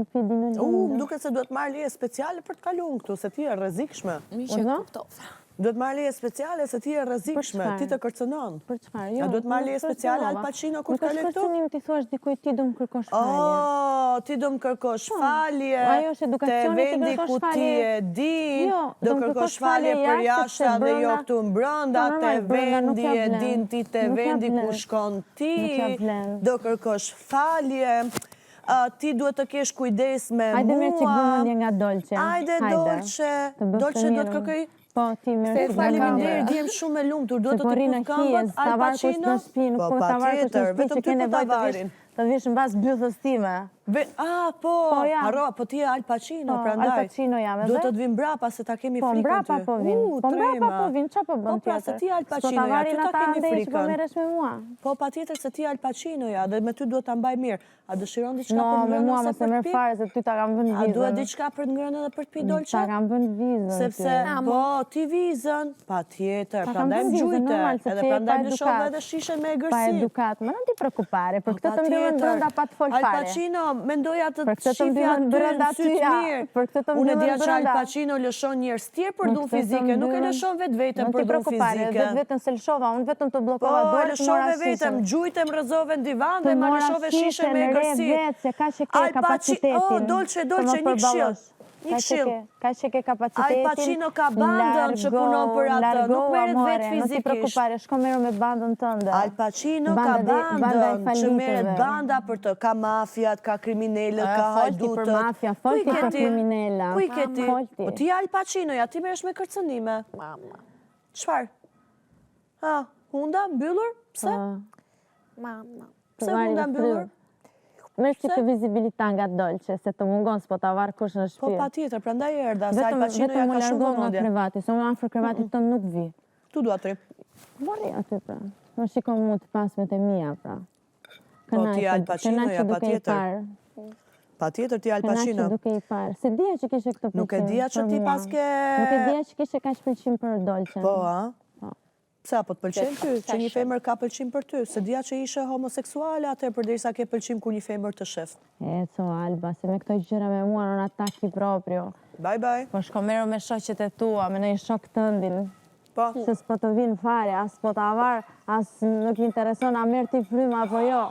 të pi dinë lindë. Më duket se duhet marrë leje speciale për të kaluar këtu, se ti e rrezikshme. Duhet marrë leje speciale se ti e rrezikshme, ti të kërcënon. Për çfarë? A duhet marrë leje speciale Al Pacino kur të kaloj këtu? Nuk është kërcënim ti thuash dikujt ti do më kërkosh falje. Ti do më kërkosh falje. Ajo është edukacioni ti kërkosh falje. Te vendi ku ti e di, do kërkosh falje për jashtë dhe jo këtu mbrënda, te vendi e din ti, te vendi ku shkon ti, do kërkosh falje. Ti duhet të kesh kujdes me mua. Hajde me që vëmendje nga Dolce. Hajde Dolce. Dolce do të kërkoj. Po, ti më Se faleminderit, jem shumë e lumtur. Duhet të të këngët Al Pacino. Po, patjetër, vetëm ty po ta varin. Të vish në bas bythës time. Po, harro, po ti e Al Pacino, prandaj. Al Pacino jam, do të të vim brapa se ta kemi frikën ty. Po, brapa po vim. Po, brapa po vim, qa po bën tjetër? Po, pra, se ti Al Pacino ja, ty ta kemi frikën. Po, meresh me mua. Po, pa tjetër se ti Al Pacino ja, dhe me ty duhet ta mbaj mirë. A dëshiron diçka për ngrënë ose për të pi? No, me mua se merr fare se ty ta kam vënë vizën. A duhet diçka për të ngrënë edhe për të pi Dolce? Ta kam vënë vizën. Sepse, po, ti vizën, pa tjetër, prandaj më gjujte, edhe prandaj më shove edhe shishen me egërsi. Pa edukat, më në ti prekupare, për këtë të mbyllen brënda pa të fol fare. Al Pacino, mendoja të shifja ty në sytë mirë. Unë e dija që Al Pacino lëshon njerëz tjerë për dhunë fizike, nuk e lëshon vetë vetëm për dhunë fizike. Vetë vetëm se lëshova, unë vetëm të blokova dorë, të lëshove vetëm, gjujtem, rëzove në divan dhe ma lëshove shishe me egërsi. Ka që ke kapacitetin. Dolce, një këshill. Një këshill. Ka që ke kapacitetin. Al Pacino ka bandën që punon për atë, nuk meret vetë fizikisht. Nuk ti prekupare, shko meru me bandën tënde. Al Pacino ka bandën që meret banda për të, ka mafiat, ka kriminellet, ka hajdutët. Folti për mafia, folti për kriminella. Kuj këti? Po ti Al Pacino, ja ti meresh me kërcënime. Qfar? Hunda, mbyllur? Pse? Pse hunda mbyllur? Mërë që të vizibilita nga Dolce, se të mungon s'po të avarë kush në shpirë. Po pa tjetër, prandaj erda, se Al Pacino ja ka shumë vëmendje. Vetëm më largohë nga krevati, se unë afër krevatit të nuk vi. Tu du atri? Bori aty, pra. Më shikon mu të pasmet e mija, pra. Po ti Al Pacino, ja pa tjetër. Pa tjetër ti Al Pacino. Kënaqë duke i parë. Se dija që kishe këtë pëlqim. Nuk e dija që ti paske... Nuk e dija që kishe ka që pëlqim për Dolce. Po, a? Pse, po të pëlqen ty, që një femër ka pëlqim për ty, se dija që ishe homoseksuale atër përderisa ke pëlqim ku një femër të shef. Co, Alba, se me këto gjëra me mua në ataki proprio. Bye, bye. Po shko meru me shoqet e tua, me në një shok të ndin. Po. Se s'po të vinë fare, as po të avar, as nuk intereson a merë ti fryma apo jo.